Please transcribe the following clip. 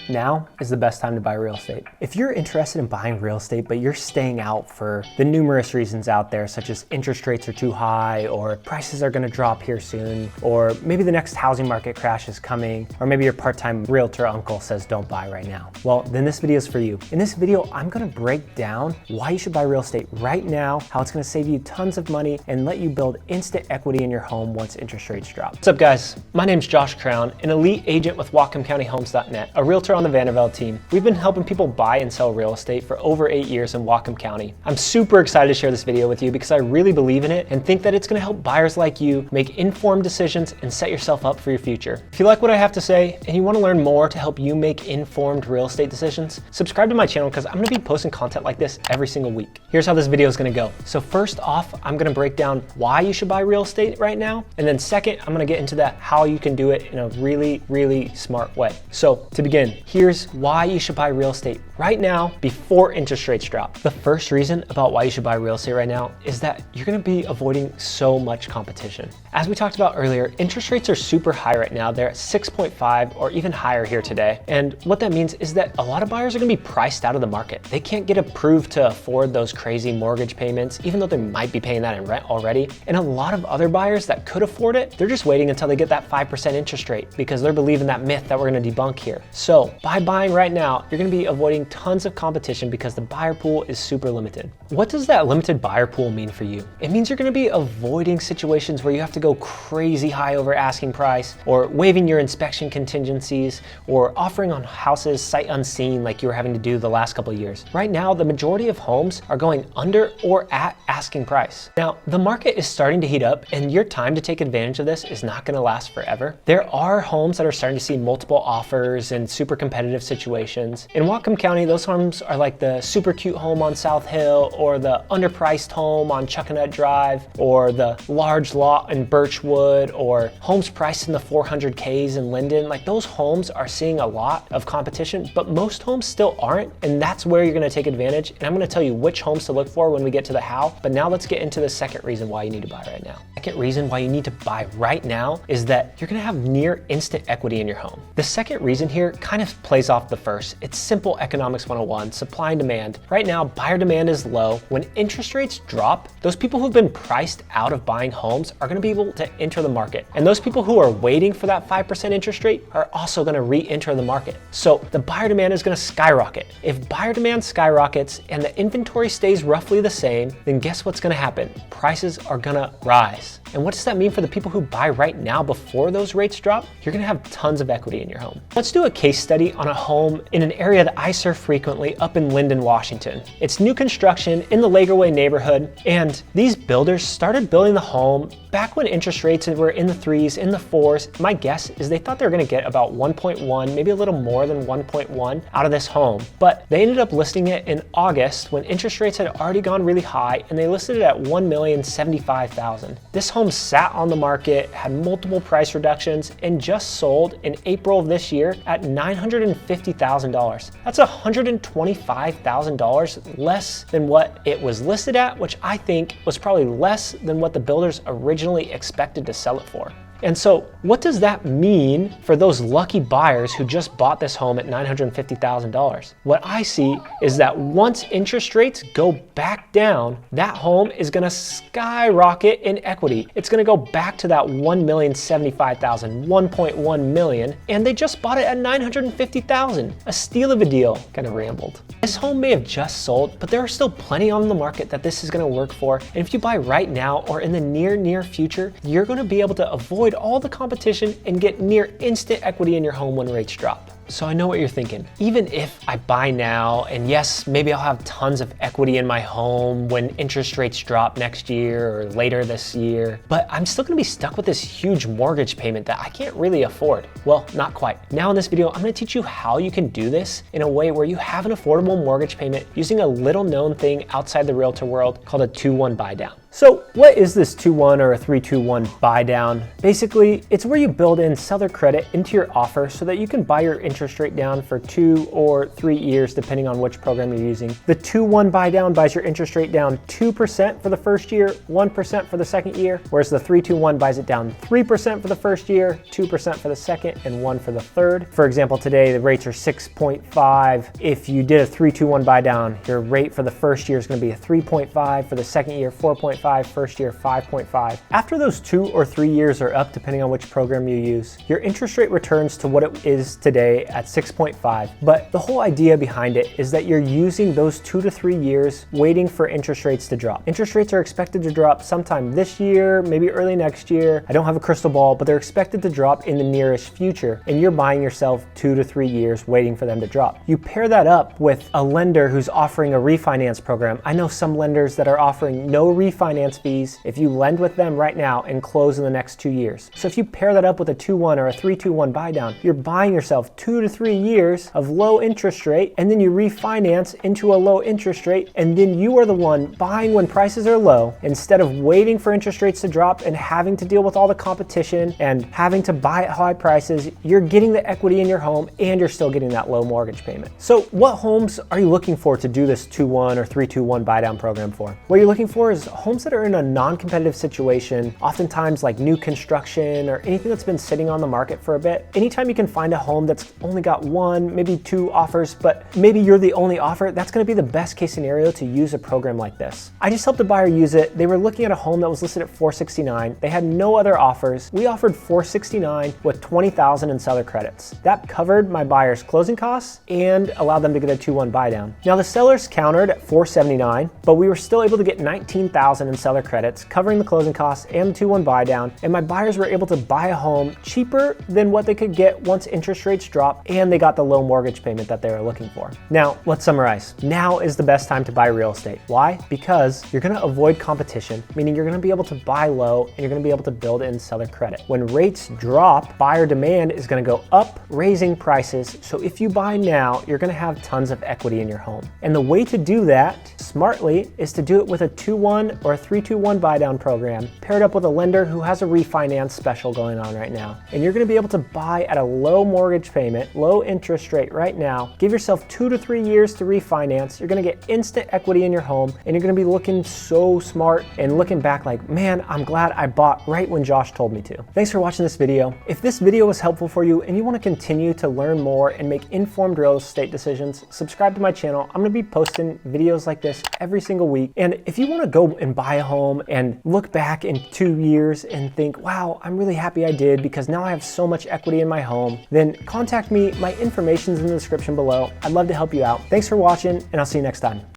Now is the best time to buy real estate. If you're interested in buying real estate, but you're staying out for the numerous reasons out there, such as interest rates are too high, or prices are gonna drop here soon, or maybe the next housing market crash is coming, or maybe your part-time realtor uncle says don't buy right now. Well, then this video is for you. In this video, I'm gonna break down why you should buy real estate right now, how it's gonna save you tons of money and let you build instant equity in your home once interest rates drop. What's up guys? My name's Josh Crown, an elite agent with WhatcomCountyHomes.net, a realtor on the Vandervelde team. We've been helping people buy and sell real estate for over 8 years in Whatcom County. I'm super excited to share this video with you because I really believe in it and think that it's gonna help buyers like you make informed decisions and set yourself up for your future. If you like what I have to say and you wanna learn more to help you make informed real estate decisions, subscribe to my channel because I'm gonna be posting content like this every single week. Here's how this video is gonna go. So first off, I'm gonna break down why you should buy real estate right now. And then second, I'm gonna get into that how you can do it in a really smart way. So to begin, here's why you should buy real estate right now before interest rates drop. The first reason about why you should buy real estate right now is that you're gonna be avoiding so much competition. As we talked about earlier, interest rates are super high right now. They're at 6.5 or even higher here today. And what that means is that a lot of buyers are gonna be priced out of the market. They can't get approved to afford those crazy mortgage payments, even though they might be paying that in rent already. And a lot of other buyers that could afford it, they're just waiting until they get that 5% interest rate because they're believing that myth that we're gonna debunk here. So by buying right now, you're gonna be avoiding tons of competition because the buyer pool is super limited. What does that limited buyer pool mean for you? It means you're gonna be avoiding situations where you have to go crazy high over asking price, or waiving your inspection contingencies, or offering on houses sight unseen like you were having to do the last couple of years. Right now, the majority of homes are going under or at asking price. Now, the market is starting to heat up and your time to take advantage of this is not gonna last forever. There are homes that are starting to see multiple offers and super competitive situations. In Whatcom County, those homes are like the super cute home on South Hill, or the underpriced home on Chuckanut Drive, or the large lot in Birchwood, or homes priced in the 400Ks in Linden. Like, those homes are seeing a lot of competition, but most homes still aren't, and that's where you're gonna take advantage. And I'm gonna tell you which homes to look for when we get to the how, but now let's get into the second reason why you need to buy right now. Second reason why you need to buy right now is that you're gonna have near instant equity in your home. The second reason here kind of plays off the first. It's simple economics 101, supply and demand. Right now, buyer demand is low. When interest rates drop, those people who've been priced out of buying homes are gonna be able to enter the market. And those people who are waiting for that 5% interest rate are also gonna re-enter the market. So the buyer demand is gonna skyrocket. If buyer demand skyrockets and the inventory stays roughly the same, then guess what's gonna happen? Prices are gonna rise. And what does that mean for the people who buy right now before those rates drop? You're gonna have tons of equity in your home. Let's do a case study on a home in an area that I serve frequently up in Linden, Washington. It's new construction in the Lagerway neighborhood, and these builders started building the home back when interest rates were in the 3s, in the 4s. My guess is they thought they were gonna get about 1.1, maybe a little more than 1.1 out of this home. But they ended up listing it in August when interest rates had already gone really high, and they listed it at $1,075,000. This home sat on the market, had multiple price reductions, and just sold in April of this year at $950,000. That's $125,000 less than what it was listed at, which I think was probably less than what the builders originally expected to sell it for. And so what does that mean for those lucky buyers who just bought this home at $950,000? What I see is that once interest rates go back down, that home is gonna skyrocket in equity. It's gonna go back to that $1,075,000, $1.1 million, and they just bought it at $950,000. A steal of a deal. Kind of rambled. This home may have just sold, but there are still plenty on the market that this is gonna work for. And if you buy right now or in the near future, you're gonna be able to avoid all the competition and get near instant equity in your home when rates drop. So I know what you're thinking. Even if I buy now, and yes, maybe I'll have tons of equity in my home when interest rates drop next year or later this year, but I'm still gonna be stuck with this huge mortgage payment that I can't really afford. Well, not quite. Now in this video, I'm gonna teach you how you can do this in a way where you have an affordable mortgage payment using a little known thing outside the realtor world called a 2-1 buy down. So what is this 2-1 or a 3-2-1 buy down? Basically, it's where you build in seller credit into your offer so that you can buy your interest rate down for 2 or 3 years, depending on which program you're using. The 2-1 buy down buys your interest rate down 2% for the first year, 1% for the second year, whereas the 3-2-1 buys it down 3% for the first year, 2% for the second, and 1% for the third. For example, today the rates are 6.5. If you did a 3-2-1 buy down, your rate for the first year is going to be a 3.5, for the second year 4.5, first year 5.5. After those 2 or 3 years are up, depending on which program you use, your interest rate returns to what it is today at 6.5. But the whole idea behind it is that you're using those 2 to 3 years waiting for interest rates to drop. Interest rates are expected to drop sometime this year, maybe early next year. I don't have a crystal ball, but they're expected to drop in the nearest future, and you're buying yourself 2 to 3 years waiting for them to drop. You pair that up with a lender who's offering a refinance program. I know some lenders that are offering no refinance fees if you lend with them right now and close in the next 2 years. So if you pair that up with a 2-1 or a 3-2-1 buy down, you're buying yourself 2 to 3 years of low interest rate, and then you refinance into a low interest rate, and then you are the one buying when prices are low instead of waiting for interest rates to drop and having to deal with all the competition and having to buy at high prices. You're getting the equity in your home and you're still getting that low mortgage payment. So what homes are you looking for to do this 2-1 or 3-2-1 buy down program for? What you're looking for is homes that are in a non-competitive situation, oftentimes like new construction or anything that's been sitting on the market for a bit. Anytime you can find a home that's only got 1, maybe 2 offers, but maybe you're the only offer, that's gonna be the best case scenario to use a program like this. I just helped a buyer use it. They were looking at a home that was listed at $469. They had no other offers. We offered $469 with $20,000 in seller credits. That covered my buyer's closing costs and allowed them to get a 2-1 buy down. Now the sellers countered at $479, but we were still able to get $19,000 in seller credits, covering the closing costs and the 2-1 buy down, and my buyers were able to buy a home cheaper than what they could get once interest rates drop, and they got the low mortgage payment that they were looking for. Now, let's summarize. Now is the best time to buy real estate. Why? Because you're gonna avoid competition, meaning you're gonna be able to buy low and you're gonna be able to build in seller credit. When rates drop, buyer demand is gonna go up, raising prices. So if you buy now, you're gonna have tons of equity in your home. And the way to do that smartly is to do it with a 2-1 or a 3-2-1 buy down program paired up with a lender who has a refinance special going on right now. And you're going to be able to buy at a low mortgage payment, low interest rate right now. Give yourself 2 to 3 years to refinance. You're going to get instant equity in your home, and you're going to be looking so smart and looking back like, man, I'm glad I bought right when Josh told me to. Thanks for watching this video. If this video was helpful for you and you want to continue to learn more and make informed real estate decisions, subscribe to my channel. I'm going to be posting videos like this every single week. And if you want to go and buy a home and look back in 2 years and think, wow, I'm really happy I did because now I have so much equity in my home, then contact me. My information's in the description below. I'd love to help you out. Thanks for watching, and I'll see you next time.